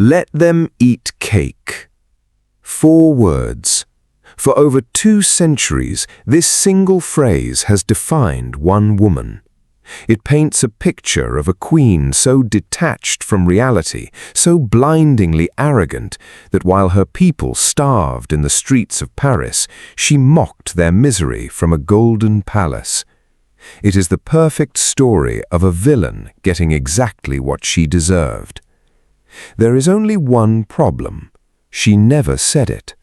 Let them eat cake. 4 words. For over 2 centuries, this single phrase has defined one woman. It paints a picture of a queen so detached from reality, so blindingly arrogant, that while her people starved in the streets of Paris, she mocked their misery from a golden palace. It is the perfect story of a villain getting exactly what she deserved. There is only one problem. She never said it.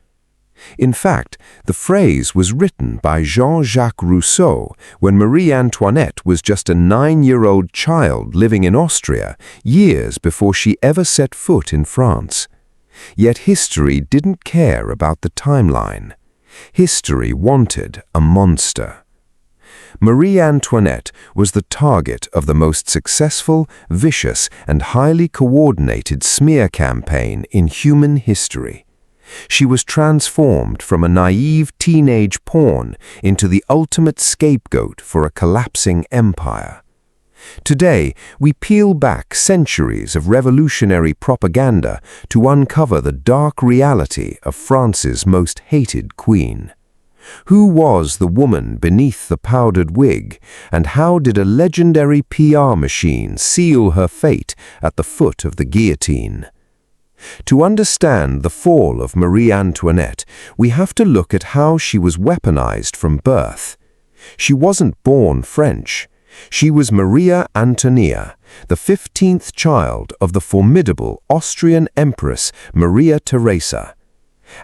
In fact, the phrase was written by Jean-Jacques Rousseau when Marie Antoinette was just a 9-year-old child living in Austria, years before she ever set foot in France. Yet history didn't care about the timeline. History wanted a monster. Marie Antoinette was the target of the most successful, vicious, and highly coordinated smear campaign in human history. She was transformed from a naive teenage pawn into the ultimate scapegoat for a collapsing empire. Today, we peel back centuries of revolutionary propaganda to uncover the dark reality of France's most hated queen. Who was the woman beneath the powdered wig, and how did a legendary PR machine seal her fate at the foot of the guillotine? To understand the fall of Marie Antoinette, we have to look at how she was weaponized from birth. She wasn't born French. She was Maria Antonia, the 15th child of the formidable Austrian Empress Maria Theresa.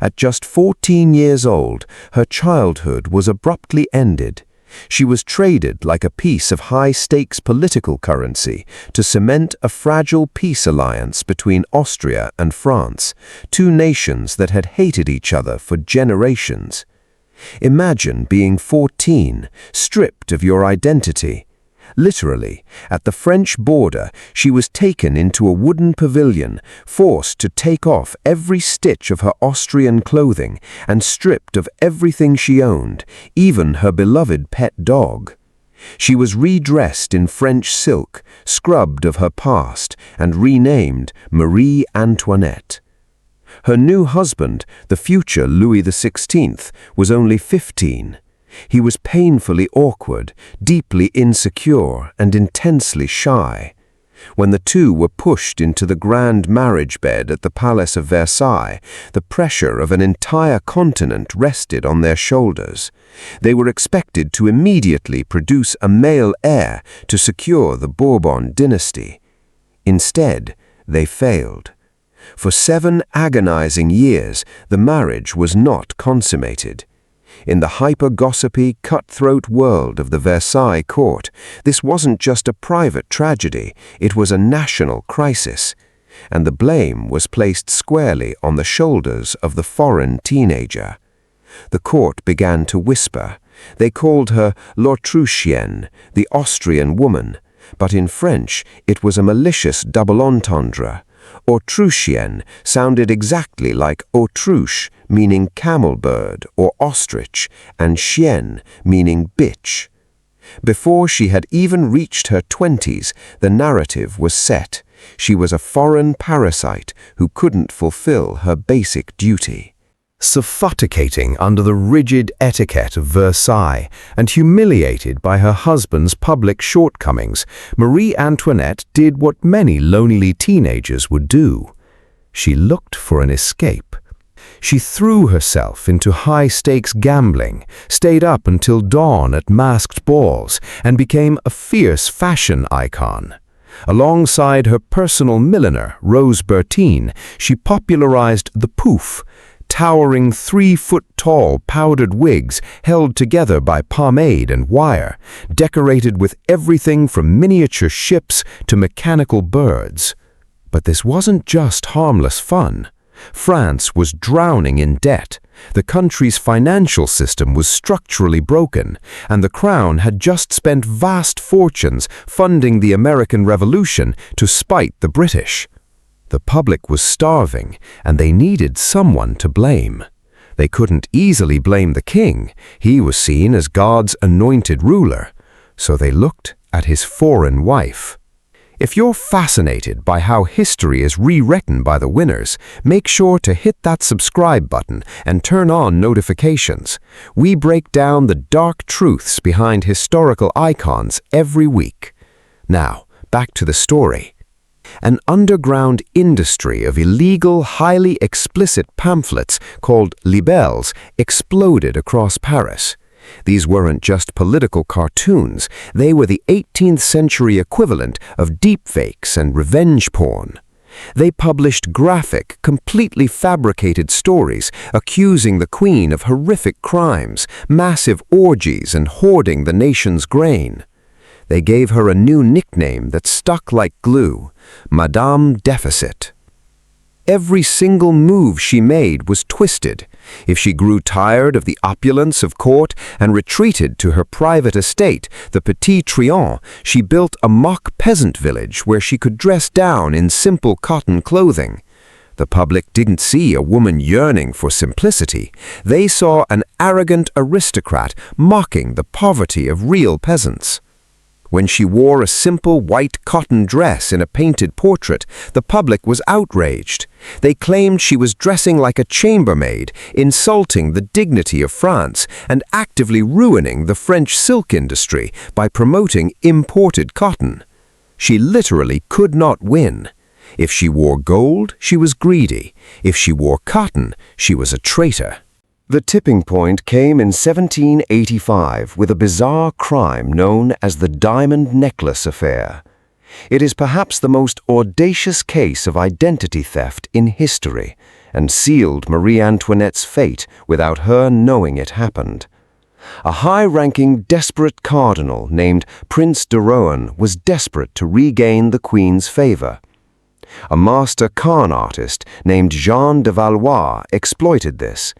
At just 14 years old, her childhood was abruptly ended. She was traded like a piece of high-stakes political currency to cement a fragile peace alliance between Austria and France, 2 nations that had hated each other for generations. Imagine being 14, stripped of your identity. Literally, at the French border, she was taken into a wooden pavilion, forced to take off every stitch of her Austrian clothing, and stripped of everything she owned, even her beloved pet dog. She was redressed in French silk, scrubbed of her past, and renamed Marie Antoinette. Her new husband, the future Louis XVI, was only 15. He was painfully awkward, deeply insecure, and intensely shy. When the two were pushed into the grand marriage bed at the Palace of Versailles, the pressure of an entire continent rested on their shoulders. They were expected to immediately produce a male heir to secure the Bourbon dynasty. Instead, they failed. For 7 agonizing years, the marriage was not consummated. In the hyper-gossipy, cutthroat world of the Versailles court, this wasn't just a private tragedy, it was a national crisis. And the blame was placed squarely on the shoulders of the foreign teenager. The court began to whisper. They called her l'Autrichienne, the Austrian woman, but in French it was a malicious double entendre. Autrichienne sounded exactly like autruche, meaning camel bird or ostrich, and chienne, meaning bitch. Before she had even reached her 20s, the narrative was set. She was a foreign parasite who couldn't fulfill her basic duty. Suffocating under the rigid etiquette of Versailles and humiliated by her husband's public shortcomings, Marie Antoinette did what many lonely teenagers would do. She looked for an escape. She threw herself into high-stakes gambling, stayed up until dawn at masked balls, and became a fierce fashion icon. Alongside her personal milliner, Rose Bertin, she popularized the pouf, towering 3-foot-tall powdered wigs held together by pomade and wire, decorated with everything from miniature ships to mechanical birds. But this wasn't just harmless fun. France was drowning in debt. The country's financial system was structurally broken, and the Crown had just spent vast fortunes funding the American Revolution to spite the British. The public was starving, and they needed someone to blame. They couldn't easily blame the king. He was seen as God's anointed ruler. So they looked at his foreign wife. If you're fascinated by how history is rewritten by the winners, make sure to hit that subscribe button and turn on notifications. We break down the dark truths behind historical icons every week. Now, back to the story. An underground industry of illegal, highly explicit pamphlets called libelles exploded across Paris. These weren't just political cartoons, they were the 18th century equivalent of deepfakes and revenge porn. They published graphic, completely fabricated stories accusing the Queen of horrific crimes, massive orgies, and hoarding the nation's grain. They gave her a new nickname that stuck like glue, Madame Deficit. Every single move she made was twisted. If she grew tired of the opulence of court and retreated to her private estate, the Petit Trianon, she built a mock peasant village where she could dress down in simple cotton clothing. The public didn't see a woman yearning for simplicity. They saw an arrogant aristocrat mocking the poverty of real peasants. When she wore a simple white cotton dress in a painted portrait, the public was outraged. They claimed she was dressing like a chambermaid, insulting the dignity of France and actively ruining the French silk industry by promoting imported cotton. She literally could not win. If she wore gold, she was greedy. If she wore cotton, she was a traitor. The tipping point came in 1785 with a bizarre crime known as the Diamond Necklace Affair. It is perhaps the most audacious case of identity theft in history and sealed Marie Antoinette's fate without her knowing it happened. A high-ranking, desperate cardinal named Prince de Rohan was desperate to regain the Queen's favor. A master con artist named Jean de Valois exploited this.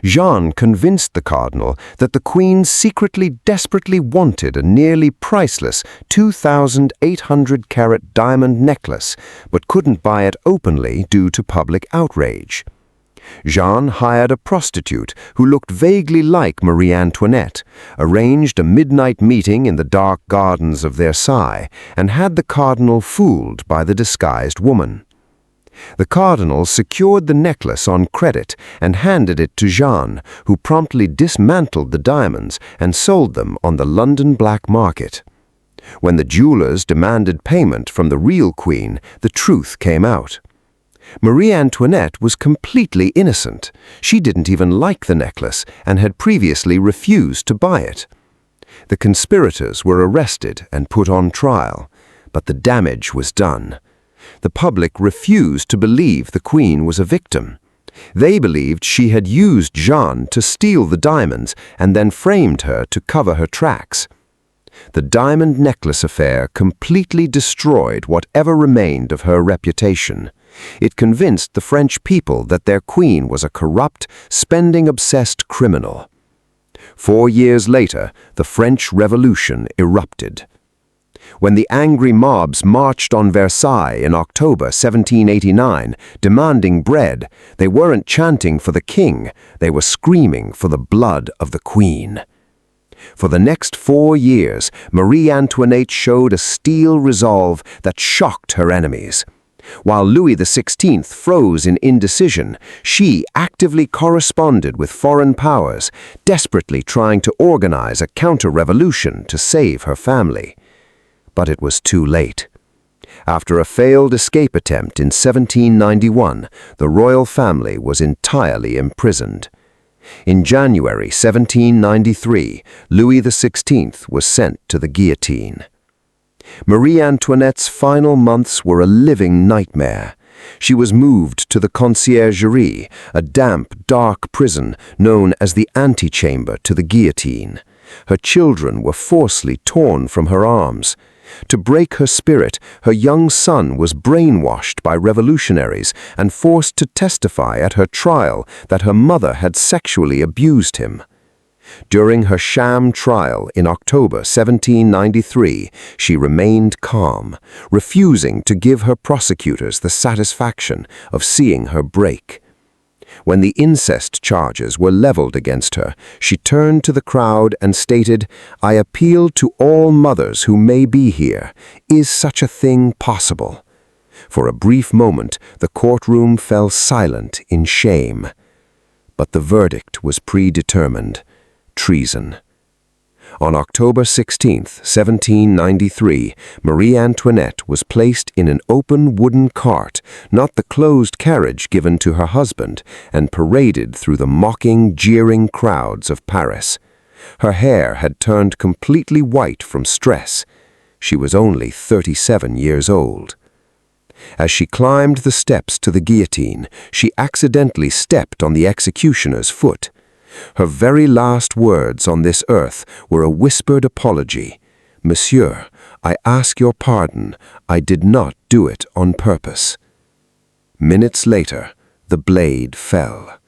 Jean convinced the cardinal that the Queen secretly desperately wanted a nearly priceless 2,800-carat diamond necklace, but couldn't buy it openly due to public outrage. Jean hired a prostitute who looked vaguely like Marie Antoinette, arranged a midnight meeting in the dark gardens of Versailles, and had the cardinal fooled by the disguised woman. The cardinal secured the necklace on credit and handed it to Jean, who promptly dismantled the diamonds and sold them on the London black market. When the jewelers demanded payment from the real Queen, the truth came out. Marie Antoinette was completely innocent. She didn't even like the necklace and had previously refused to buy it. The conspirators were arrested and put on trial, but the damage was done. The public refused to believe the Queen was a victim. They believed she had used Jean to steal the diamonds and then framed her to cover her tracks. The diamond necklace affair completely destroyed whatever remained of her reputation. It convinced the French people that their Queen was a corrupt, spending-obsessed criminal. 4 years later, the French Revolution erupted. When the angry mobs marched on Versailles in October 1789, demanding bread, they weren't chanting for the king, they were screaming for the blood of the Queen. For the next 4 years, Marie Antoinette showed a steel resolve that shocked her enemies. While Louis XVI froze in indecision, she actively corresponded with foreign powers, desperately trying to organize a counter-revolution to save her family. But it was too late. After a failed escape attempt in 1791, the royal family was entirely imprisoned. In January 1793, Louis XVI was sent to the guillotine. Marie Antoinette's final months were a living nightmare. She was moved to the Conciergerie, a damp, dark prison known as the antechamber to the guillotine. Her children were forcibly torn from her arms. To break her spirit, her young son was brainwashed by revolutionaries and forced to testify at her trial that her mother had sexually abused him. During her sham trial in October 1793, she remained calm, refusing to give her prosecutors the satisfaction of seeing her break. When the incest charges were leveled against her, she turned to the crowd and stated, "I appeal to all mothers who may be here. Is such a thing possible?" For a brief moment, the courtroom fell silent in shame. But the verdict was predetermined: treason. On October 16, 1793, Marie Antoinette was placed in an open wooden cart, not the closed carriage given to her husband, and paraded through the mocking, jeering crowds of Paris. Her hair had turned completely white from stress. She was only 37 years old. As she climbed the steps to the guillotine, she accidentally stepped on the executioner's foot. Her very last words on this earth were a whispered apology. "Monsieur, I ask your pardon. I did not do it on purpose." Minutes later, the blade fell.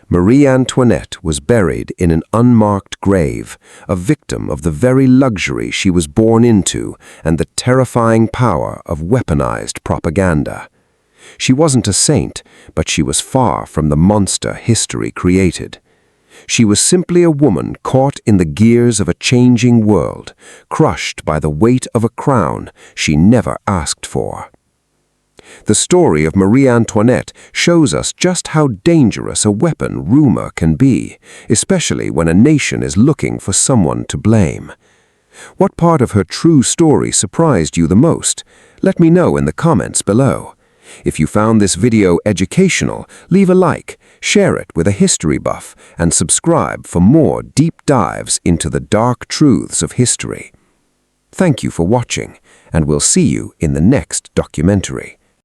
Marie Antoinette was buried in an unmarked grave, a victim of the very luxury she was born into and the terrifying power of weaponized propaganda. She wasn't a saint, but she was far from the monster history created. She was simply a woman caught in the gears of a changing world, crushed by the weight of a crown she never asked for. The story of Marie Antoinette shows us just how dangerous a weapon rumor can be, especially when a nation is looking for someone to blame. What part of her true story surprised you the most? Let me know in the comments below. If you found this video educational, leave a like, share it with a history buff, and subscribe for more deep dives into the dark truths of history. Thank you for watching, and we'll see you in the next documentary.